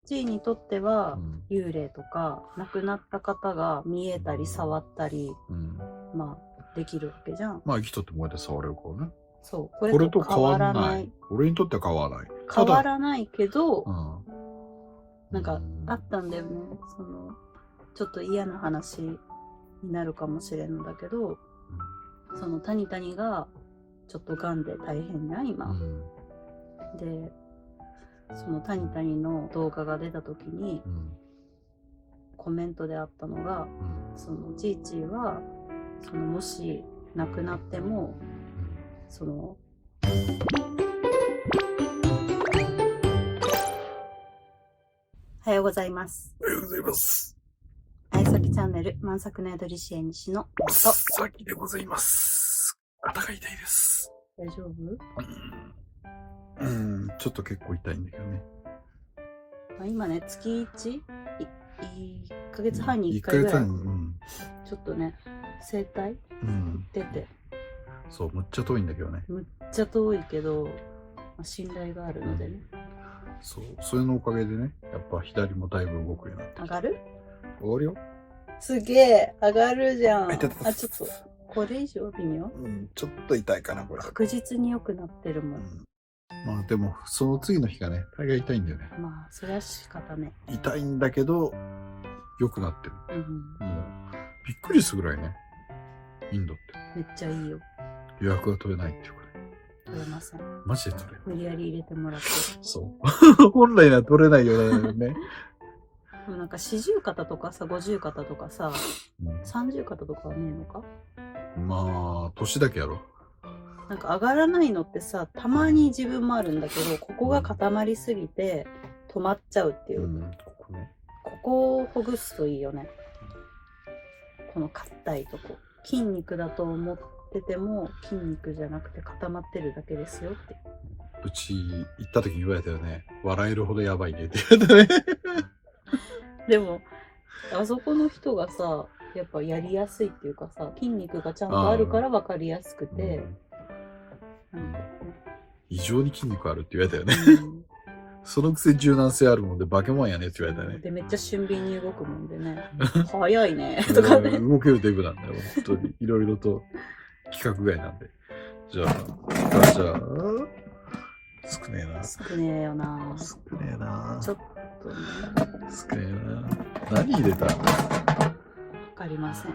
ちにとっては、うん幽霊とか亡くなった方が見えたり触ったり、まあできるわけじゃん。まあ生きとってもうやって触れるからね。そう、これと変わらない。俺にとっては変わらない。変わらないけど、なんかうんあったんだよね。ちょっと嫌な話になるかもしれんのだけど、そのタニタニがちょっと癌で大変な今。で、そのタニタニの動画が出た時に、コメントであったのが、そのちいちはもし亡くなってもおはようございます。おはようございます。あいさきチャンネル満作の宿り支援西のとさきでございます。肩が痛いです。大丈夫？ちょっと結構痛いんだけどね。今ね、月1ヶ月半に1回ぐらい、ちょっとね、整体行ってて、そう、むっちゃ遠いんだけどね。むっちゃ遠いけど、信頼があるのでね。そう、それのおかげでね、やっぱ左もだいぶ動くようになって。上がる？上がるよ。すげえ、上がるじゃん。ちょっと、これ以上微妙？ちょっと痛いかな、これ。確実に良くなってるもん。まあでも、その次の日がね、大概痛いんだよね。まあ、それは仕方ね。痛いんだけど、良くなってる。もう、びっくりするぐらいね、インドって。めっちゃいいよ。予約が取れないっていうかね。取れません。マジで取れない。無理やり入れてもらって。そう。本来は取れないよね。でもなんか四十肩とかさ、五十肩とかさ、三十肩とかはねえのか？まあ、年だけやろ。なんか上がらないのってさ、たまに自分もあるんだけど、ここが固まりすぎて止まっちゃうっていう。ここをほぐすといいよね。この硬いとこ。筋肉だと思ってても、筋肉じゃなくて固まってるだけですよって。うち行った時に言われたよね。笑えるほどやばいねって言われたね。でも、あそこの人がさ、やっぱやりやすいっていうかさ、筋肉がちゃんとあるから分かりやすくて、異常に筋肉あるって言われたよね。そのくせ柔軟性あるもんで化け物やねって言われたね。で、めっちゃ俊敏に動くもんでね。早いね。とかね。動けるデブなんだよ。本当に。いろいろと規格外なんで。じゃあ、少ねえな。少ねえよな。少ねえな。ちょっとね。少ねえな。何入れた？わかりません。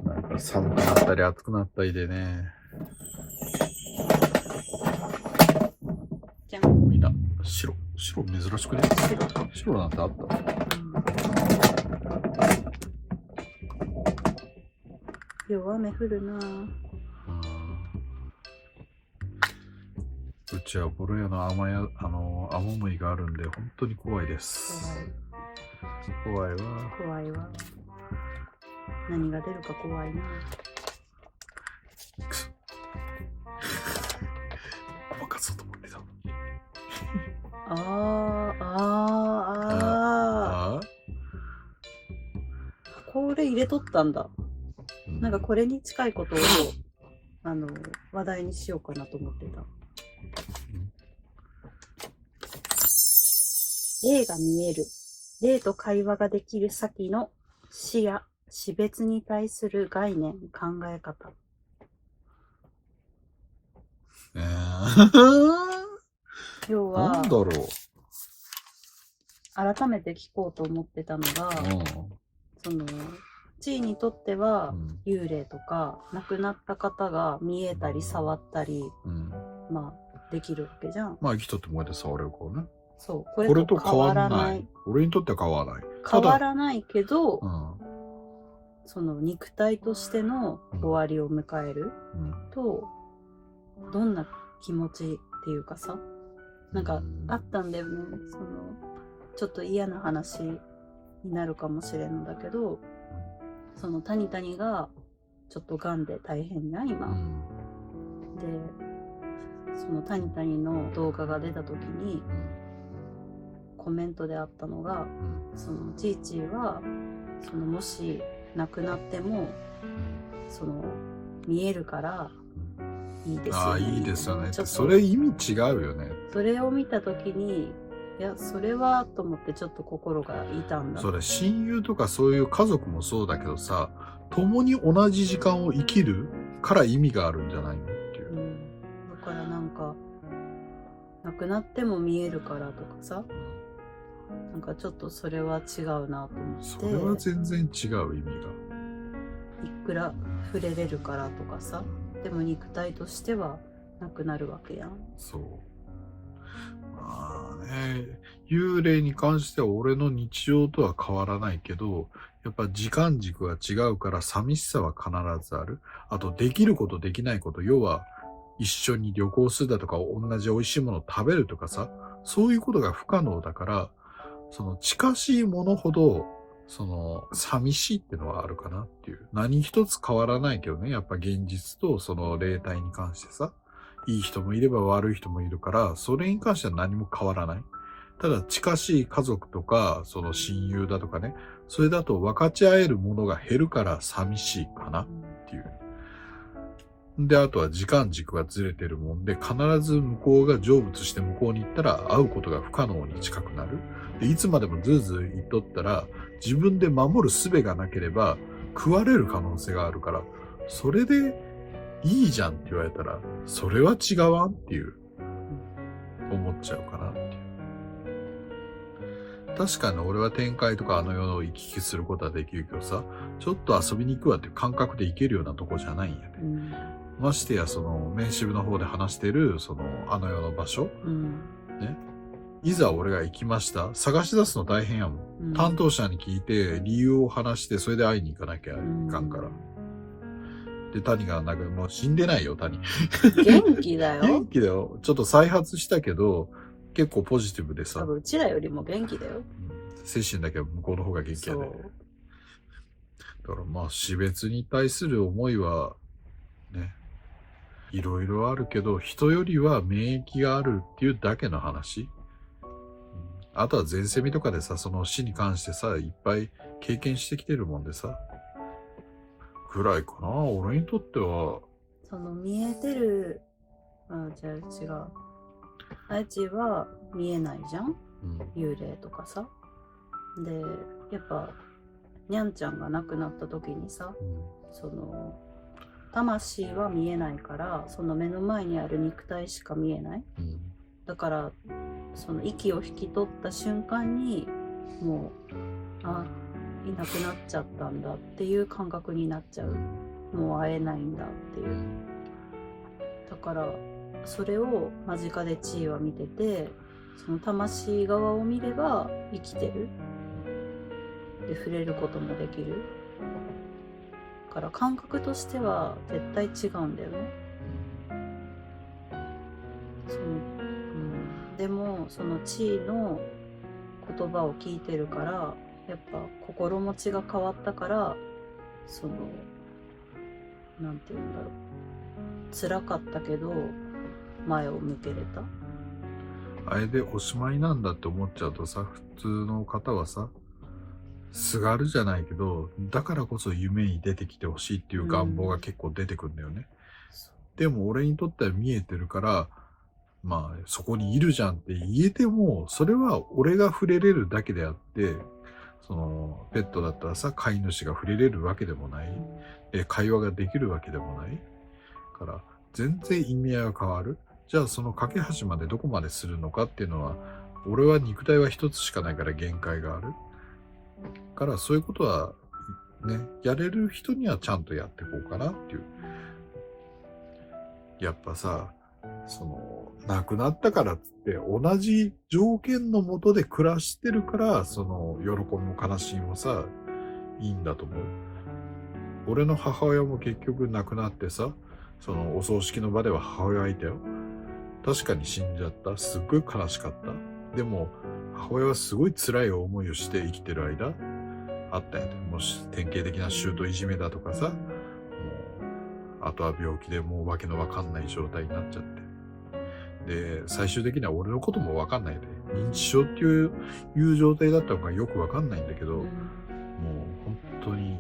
なんか寒くなったり暑くなったりでね。じゃん。みんな白珍しくね？白なんてあった？今日雨降るな。うちはボロ屋の雨漏りがあるんで本当に怖いです。怖いわ。怖いわ。何が出るか怖いな。ごまかそうと思ってた。これ入れとったんだ。なんかこれに近いことを話題にしようかなと思ってた。霊が見える。霊と会話ができる先の死や死別に対する概念、考え方。要は、なんだろう。改めて聞こうと思ってたのが、ちいにとっては、幽霊とか亡くなった方が見えたり触ったり、まあできるわけじゃん。まあ生きとってもうやって触れるからね。そう、これと変わらない。俺にとっては変わらない。変わらないけど、肉体としての終わりを迎えると、どんな気持ちっていうかさ、なんかあったんだよね。ちょっと嫌な話になるかもしれんのだけど、タニタニがちょっと癌で大変な今。で、タニタニの動画が出た時に、コメントであったのが、ちいちはもし亡くなっても見えるからいいですよね。ああ、いいですよねって、ちょっとそれ意味違うよね。それを見たときに、いや、それはと思ってちょっと心が痛んだ。それ親友とかそういう家族もそうだけどさ、共に同じ時間を生きるから意味があるんじゃないのっていう。だからなんか、亡くなっても見えるからとかさ、なんかちょっとそれは違うなと思って。それは全然違う意味が。いくら触れれるからとかさ、でも肉体としてはなくなるわけやん。そう。まあね、幽霊に関しては俺の日常とは変わらないけど、やっぱ時間軸が違うから寂しさは必ずある。あと、できることできないこと、要は一緒に旅行するだとか、同じ美味しいものを食べるとかさ、そういうことが不可能だから、その近しいものほど、その寂しいってのはあるかなっていう。何一つ変わらないけどね、やっぱ現実とその霊体に関してさ、いい人もいれば悪い人もいるから、それに関しては何も変わらない。ただ近しい家族とか、その親友だとかね、それだと分かち合えるものが減るから寂しいかなっていう。で、あとは時間軸がずれてるもんで、必ず向こうが成仏して向こうに行ったら会うことが不可能に近くなる。で、いつまでもずーずー言っとったら、自分で守る術がなければ食われる可能性があるから、それでいいじゃんって言われたら、それは違わんっていう、思っちゃうかなっていう。確かに俺は天界とかあの世を行き来することはできるけどさ、ちょっと遊びに行くわっていう感覚で行けるようなとこじゃないんやね。ましてや、その、メンシブの方で話してる、その、あの世の場所、ね。いざ俺が行きました。探し出すの大変やもん。担当者に聞いて、理由を話して、それで会いに行かなきゃいかんから。で、谷がなんかもう死んでないよ、谷。元気だよ。元気だよ。ちょっと再発したけど、結構ポジティブでさ。多分うちらよりも元気だよ。精神だけは向こうの方が元気やね。だからまあ死別に対する思いはね、いろいろあるけど、人よりは免疫があるっていうだけの話。あとは前世見とかでさ、その死に関してさ、いっぱい経験してきてるもんでさ、ぐらいかな。俺にとっては。その見えてる、じゃあ違う。あいちは見えないじゃん、幽霊とかさ。で、やっぱ、にゃんちゃんが亡くなった時にさ、その、魂は見えないから、その目の前にある肉体しか見えない。だから、その息を引き取った瞬間に、もう、いなくなっちゃったんだっていう感覚になっちゃう。もう会えないんだっていう。だから、それを間近で地位は見てて、その魂側を見れば生きてる。で、触れることもできる。だから感覚としては絶対違うんだよね。でもその地位の言葉を聞いてるから、やっぱ心持ちが変わったから、そのなんていうんだろう、辛かったけど前を向けれた。あれでおしまいなんだって思っちゃうとさ、普通の方はさ、すがるじゃないけど、だからこそ夢に出てきてほしいっていう願望が結構出てくるんだよね。でも俺にとっては見えてるから、まあそこにいるじゃんって言えても、それは俺が触れれるだけであって、そのペットだったらさ、飼い主が触れれるわけでもない、会話ができるわけでもないから全然意味合いが変わる。じゃあその架け橋までどこまでするのかっていうのは、俺は肉体は一つしかないから限界があるから、そういうことはね、やれる人にはちゃんとやっていこうかなっていう。やっぱさ、その亡くなったからっつって同じ条件のもとで暮らしてるから、その喜びも悲しみもさ、いいんだと思う。俺の母親も結局亡くなってさ、そのお葬式の場では母親がいたよ。確かに死んじゃった。すっごい悲しかった。でも母親はすごい辛い思いをして生きてる間あったんやで。もし典型的な姑いじめだとかさ、もうあとは病気でもうわけのわかんない状態になっちゃって。で、最終的には俺のこともわかんないで。認知症っていう状態だったのがよくわかんないんだけど、もう本当に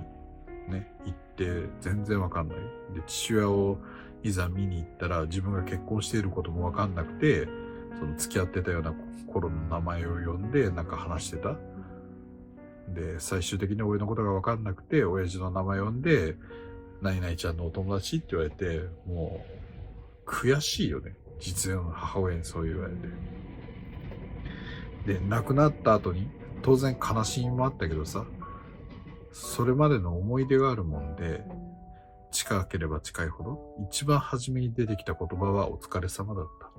ね、行って全然わかんない。で、父親をいざ見に行ったら自分が結婚していることもわかんなくて、その付き合ってたような頃の名前を呼んでなんか話してた。で、最終的に俺のことがわかんなくて、親父の名前呼んで、何々ちゃんのお友達って言われて、もう、悔しいよね。実の母親にそう言われて。で、亡くなった後に、当然悲しみもあったけどさ、それまでの思い出があるもんで、近ければ近いほど、一番初めに出てきた言葉はお疲れ様だった。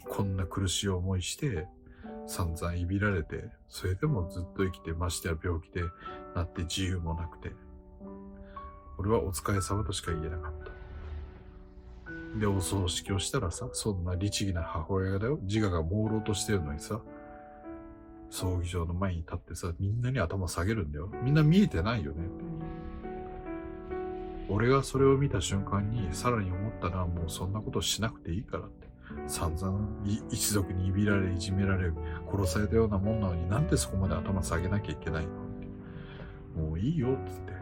こんな苦しい思いして、散々いびられて、それでもずっと生きて、ましてや病気でなって自由もなくて、俺はお疲れ様としか言えなかった。で、お葬式をしたらさ、そんな律儀な母親だよ。自我が朦朧としてるのにさ、葬儀場の前に立ってさ、みんなに頭下げるんだよ。みんな見えてないよね。俺がそれを見た瞬間に、さらに思ったのはもうそんなことしなくていいからって。散々一族にいびられ、いじめられ、殺されたようなもんなのになんでそこまで頭下げなきゃいけないのって。もういいよっつって。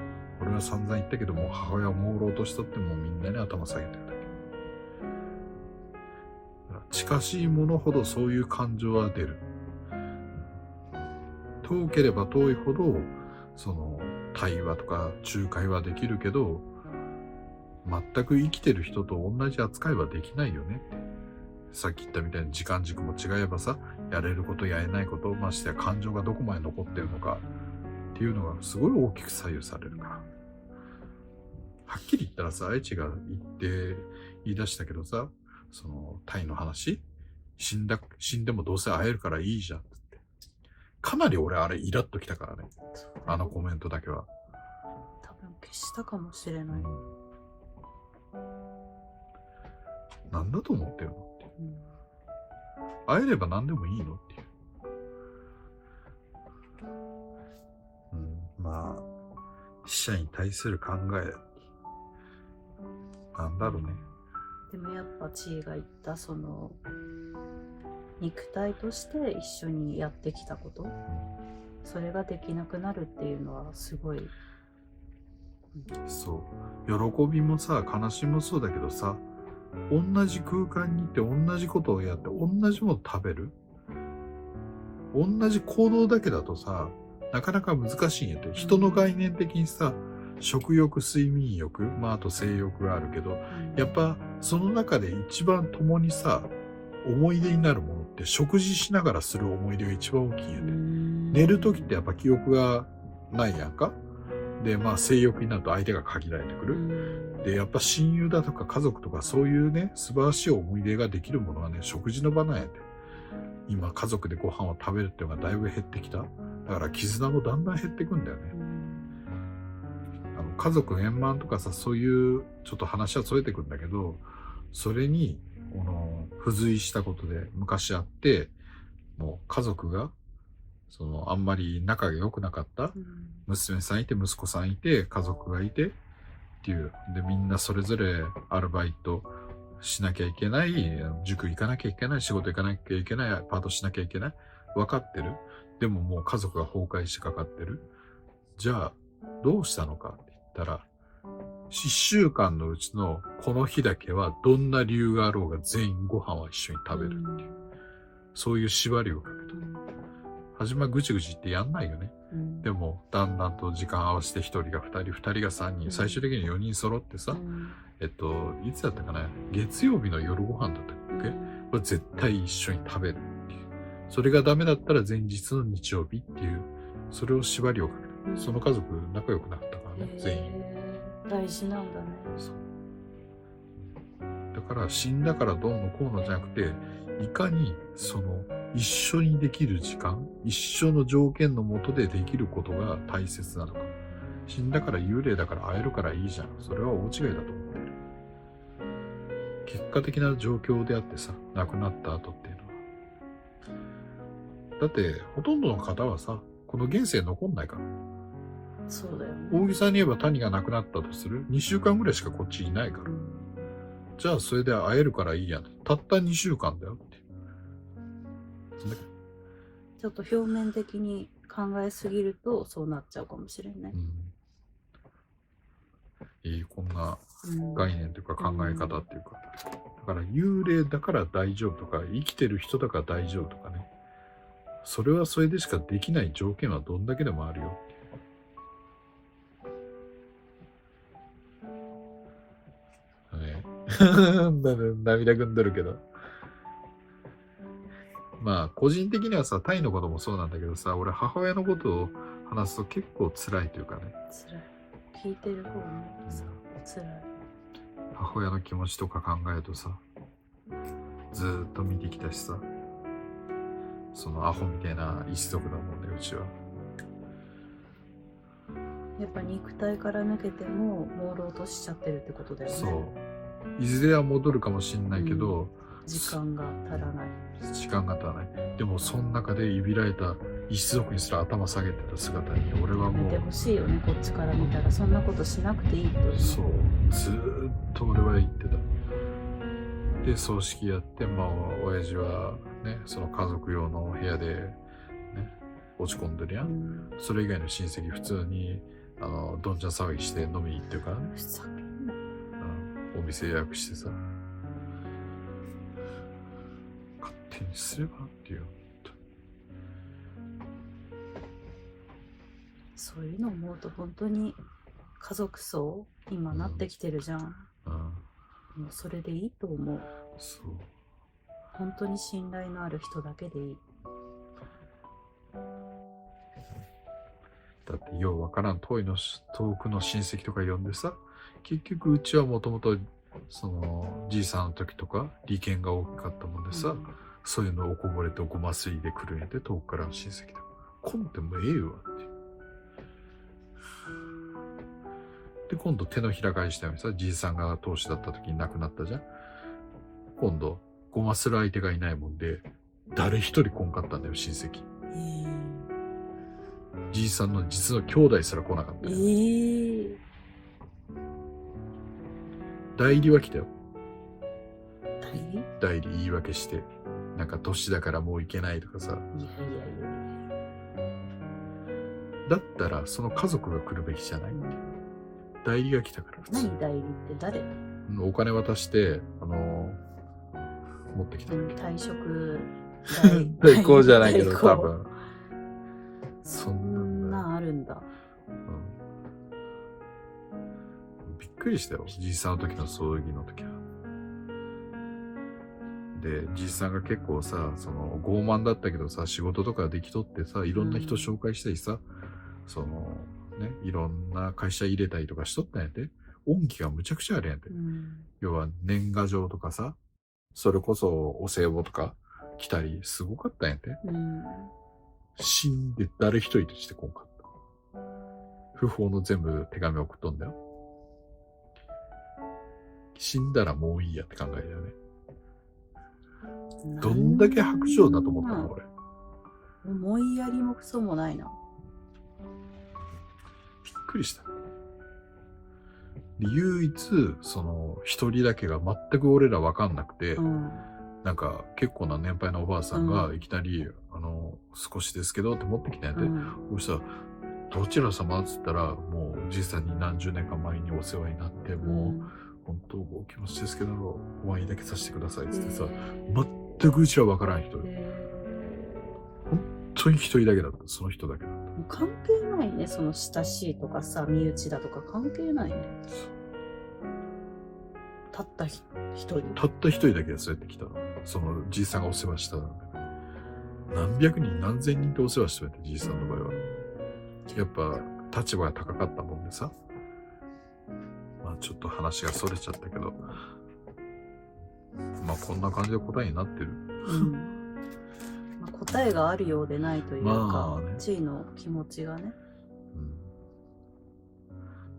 俺は散々言ったけども、母親を朦朧としたってもうみんなに頭下げてるだけ。近しいものほどそういう感情は出る。遠ければ遠いほど、その対話とか仲介はできるけど、全く生きてる人と同じ扱いはできないよね。さっき言ったみたいに時間軸も違えばさ、やれることやれないこと、ましてや感情がどこまで残ってるのかっていうのがすごい大きく左右されるから。はっきり言ったらさ、愛知が言い出したけどさ、そのタイの話、死んでもどうせ会えるからいいじゃんって。かなり俺あれイラッときたからね。あのコメントだけは。多分消したかもしれない。なんだと思ってるのっていう。会えれば何でもいいのっていう。まあ、死者に対する考え、なんだろうね。でもやっぱ地位が言ったその肉体として一緒にやってきたこと、それができなくなるっていうのはすごい、そう。喜びもさ、悲しみもそうだけどさ、同じ空間に行って同じことをやって同じものを食べる、同じ行動だけだとさ、なかなか難しいんやって。人の概念的にさ、食欲、睡眠欲、まああと性欲があるけど、やっぱその中で一番共にさ、思い出になるものって食事しながらする思い出が一番大きいんやで。寝るときってやっぱ記憶がないやんか。で、まあ性欲になると相手が限られてくる。で、やっぱ親友だとか家族とかそういうね、素晴らしい思い出ができるものはね、食事の場なんやで。今家族でご飯を食べるっていうのがだいぶ減ってきた。だから絆もだんだん減ってくんだよね。家族円満とかさ、そういうちょっと話はそれてくんだけど、それに付随したことで昔あって、もう家族があんまり仲が良くなかった、娘さんいて息子さんいて家族がいてっていう、でみんなそれぞれアルバイトしなきゃいけない、塾行かなきゃいけない、仕事行かなきゃいけない、パートしなきゃいけない、分かってる。でももう家族が崩壊しかかってる。じゃあどうしたのかって言ったら、1週間のうちのこの日だけはどんな理由があろうが全員ご飯は一緒に食べるっていう、そういう縛りをかけた。初めはぐちぐち言ってやんないよね。でもだんだんと時間合わせて1人が2人、2人が3人、最終的に4人揃ってさ、いつだったかな、月曜日の夜ご飯だったっけ、これ絶対一緒に食べるっていう。それがダメだったら前日の日曜日っていう、それを縛りをかけた。その家族仲良くなったからね、全員。大事なんだね。そうだから死んだからどうのこうのじゃなくて、いかに一緒にできる時間、一緒の条件のもとでできることが大切なのか。死んだから幽霊だから会えるからいいじゃん。それは大違いだと思ってる。結果的な状況であってさ、亡くなった後っていうのは。だって、ほとんどの方はさ、この現世残んないから。そうだよね。大げさに言えば谷が亡くなったとする。2週間ぐらいしかこっちいないから。じゃあそれで会えるからいいやん。たった2週間だよって。ちょっと表面的に考えすぎるとそうなっちゃうかもしれない。こんなうん概念というか考え方っていうか、だから幽霊だから大丈夫とか、生きてる人だから大丈夫とかね、それはそれでしかできない条件はどんだけでもあるよっていうね。涙ぐんでるけど、まあ個人的にはさ、タイのこともそうなんだけどさ、俺母親のことを話すと結構辛いというかね、辛い。聞いてる方もさ、辛い。母親の気持ちとか考えるとさ、ずーっと見てきたしさ、そのアホみたいな一族だもんね、うちは。やっぱ肉体から抜けても朦朧としちゃってるってことだよね。そういずれは戻るかもしんないけど、時間が足らない。時間が足らない。でもその中でいびられた一族にすら頭下げてた姿に俺はも見てほしいよね、こっちから見たら。そんなことしなくていいって思う。そうずーっと俺は言ってた。で葬式やって、まあ親父はね、その家族用の部屋でね落ち込んでるやん、それ以外の親戚普通にどんちゃん騒ぎして飲みに行ってるからね、ふざけんな。お店予約してさ、勝手にすればっていう。そういうの思うと本当に家族層今なってきてるじゃん。もうそれでいいと思う。そう本当に信頼のある人だけでいい。だってようわからん遠くの親戚とか呼んでさ、結局うちはもともとそのじいさんの時とか利権が大きかったもんでさ、そういうのをおこぼれとごますりで来るんやで、遠くからの親戚で。こんでもええわって。で、今度手のひら返したようにさ、じいさんが当主だった時に亡くなったじゃん。今度、ごまする相手がいないもんで、誰一人来んかったんだよ、親戚。じいさんの実の兄弟すら来なかったよ。代理は来たよ。代理言い訳して。なんか年だからもう行けないとかさ。だったらその家族が来るべきじゃないって。代理が来たから普通。何代理って誰？お金渡して、持ってきただけ。退職代行じゃないけど、多分。そんなあるんだ。びっくりしたよ、じいさんの時の葬儀の時は。で、じいさんが結構さ、その傲慢だったけどさ、仕事とかできとってさ、いろんな人紹介したりさ、そのね、いろんな会社入れたりとかしとったんやて。恩義がむちゃくちゃあるんやて。要は年賀状とかさ、それこそお歳暮とか来たりすごかったんやて。死んで誰一人としてこんかった。不法の全部手紙送っとんだよ。死んだらもういいやって考えだよね。どんだけ白状だと思ったの俺。思いやりもクソもないな。びっくりした。唯一その一人だけが全く俺ら分かんなくて、なんか結構な年配のおばあさんがいきなり、少しですけどって持ってきたんやで、そしたらどちら様っつったら、もうじいさんに何十年か前にお世話になって、もう本当お気持ちですけどお会いだけさせてくださいっつってさ、全くうちは分からん人。本当に一人だけだった。その人だけだった。関係ないね、その親しいとかさ、身内だとか関係ないね。たった一人。たった一人だけでそうやって来たの。そのじいさんがお世話したの。何百人何千人とお世話してるって、じいさんの場合は。やっぱ立場が高かったもんでさ。まあちょっと話がそれちゃったけど。まあこんな感じで答えになってる。まあ答えがあるようでないというか、まあね、地位の気持ちがね。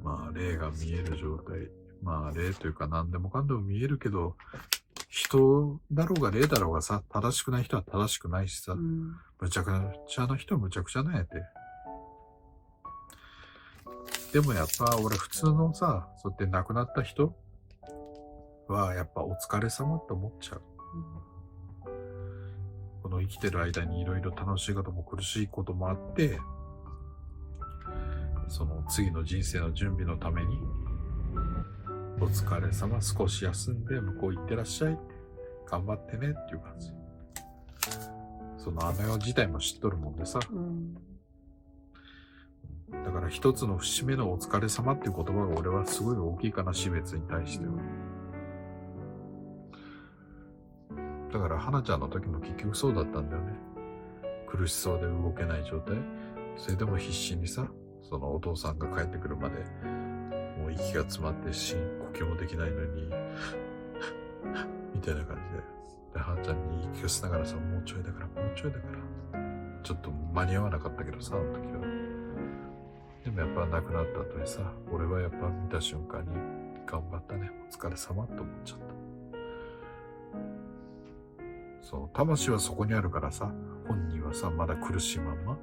まあ霊が見える状態。まあ霊というか何でもかんでも見えるけど、人だろうが霊だろうがさ、正しくない人は正しくないしさ、むちゃくちゃな人はむちゃくちゃなんやて。でもやっぱ俺普通のさ、そうやって亡くなった人はやっぱお疲れ様って思っちゃう。この生きてる間にいろいろ楽しいことも苦しいこともあって、その次の人生の準備のためにお疲れ様、少し休んで向こう行ってらっしゃいって、頑張ってねっていう感じ。その姉自体も知っとるもんでさ、だから一つの節目のお疲れ様っていう言葉が俺はすごい大きいかな、死別に対しては。だから花ちゃんの時も結局そうだったんだよね。苦しそうで動けない状態。それでも必死にさ、そのお父さんが帰ってくるまでもう息が詰まって呼吸もできないのにみたいな感じで、花ちゃんに言い聞かせながらさ、もうちょいだからもうちょいだから、ちょっと間に合わなかったけどさ、あの時は。でもやっぱ亡くなった後にさ、俺はやっぱ見た瞬間に頑張ったね、お疲れ様って思っちゃった。そう、魂はそこにあるからさ、本人はさ、まだ苦しいまんま、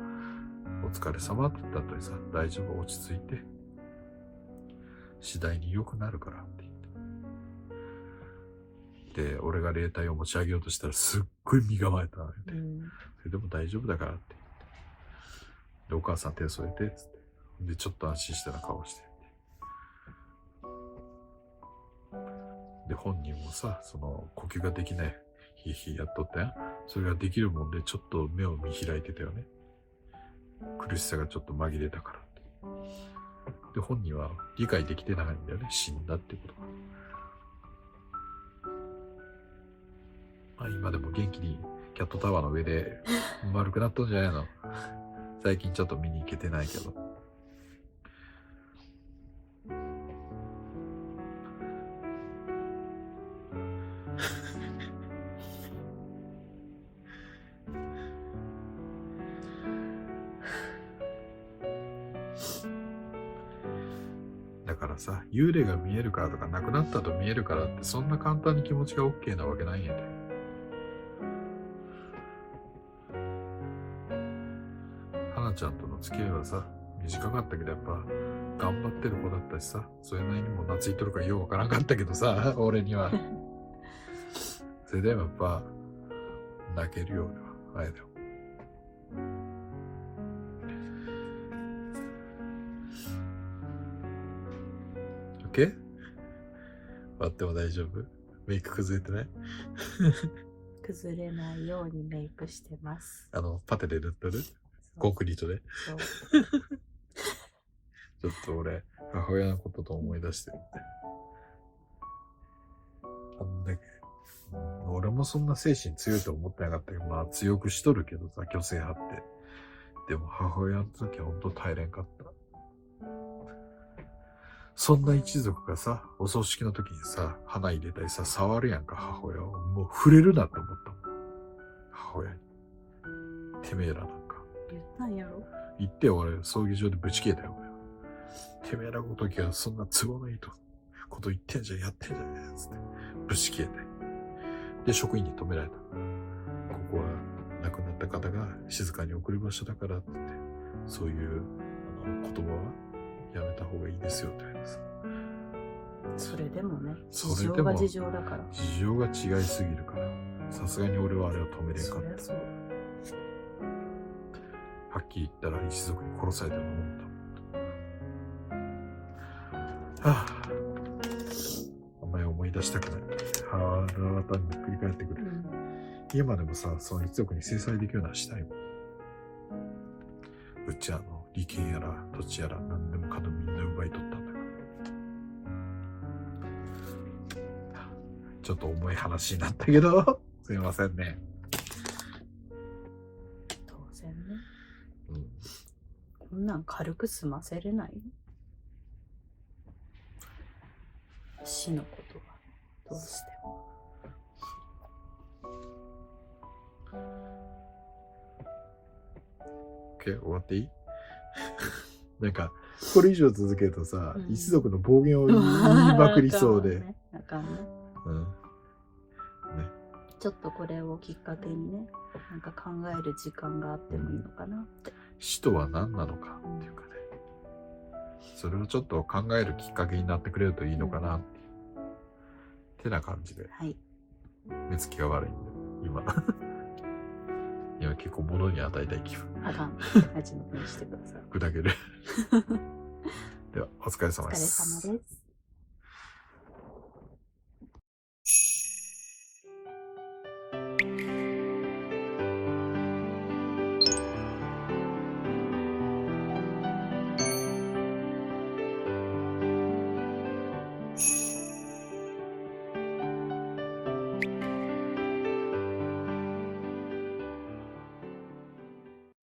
お疲れ様って言った後にさ、大丈夫、落ち着いて、次第に良くなるからって言って。で、俺が霊体を持ち上げようとしたらすっごい身構えたのよね。それでも大丈夫だからって言って。で、お母さん手添えて、つって。で、ちょっと安心したような顔して。で、本人もさ、その呼吸ができない、ヒーヒーやっとったやん。それができるもんで、ちょっと目を見開いてたよね。苦しさがちょっと紛れたからって。で、本人は理解できてないんだよね。死んだってことが。まあ、今でも元気にキャットタワーの上で丸くなったんじゃないの。最近ちょっと見に行けてないけど。だからさ、幽霊が見えるからとか亡くなったと見えるからってそんな簡単に気持ちが OK なわけないんやで。花ちゃんとの付き合いはさ、短かったけどやっぱ頑張ってる子だったしさ、それなりにも懐いとるからようわからんかったけどさ、俺には。それでもやっぱ泣けるよ俺は、あれだよ。OK？ 割っても大丈夫？メイク崩れてない？崩れないようにメイクしてます。パテで塗っとる？コンクリートで。そうちょっと俺、母親のことと思い出してるって。あんだけ、俺もそんな精神強いと思ってなかったけど、まあ強くしとるけどさ、虚勢張って。でも母親の時はほんと耐えれんかった。そんな一族がさ、お葬式の時にさ、花入れたりさ、触るやんか、母親を。もう触れるなって思ったもん。母親に。てめえらなんか。言ったんやろ？言ってよ、俺、葬儀場でぶち切れたよ、俺。てめえらごときはそんな都合のいいこと言ってんじゃん、やってんじゃねえ、つって。ぶち切れて。で、職員に止められた。ここは亡くなった方が静かに送る場所だからって言って、そういう言葉はやめた方がいいですよって言われてさ。それでもね、それでも事情が事情だから。事情が違いすぎるから、さすがに俺はあれを止めれんかった。そりゃそう。はっきり言ったら一族に殺されてると思った。はぁ、あんまり思い出したくない。はぁ、新たに繰り返ってくる。今でもさ、その一族に制裁できるようなしたいもん。うち利権やら土地やら何でもかんでもみんな奪い取ったんだから。ちょっと重い話になったけど、すいませんね。当然ね。こんなん軽く済ませれない？死のことはどうしても。OK、終わっていい？なんかこれ以上続けるとさ、一族の暴言を言いまくりそうで。あかんね。ね。ちょっとこれをきっかけにね、なんか考える時間があってもいいのかなって。死とは何なのかっていうかね、それをちょっと考えるきっかけになってくれるといいのかなっていう、てな感じで。はい。目つきが悪いんで、今。今結構物に与えたい気分。あかん。味のふうにしてください。砕ける。では、お疲れ様です。お疲れ様です。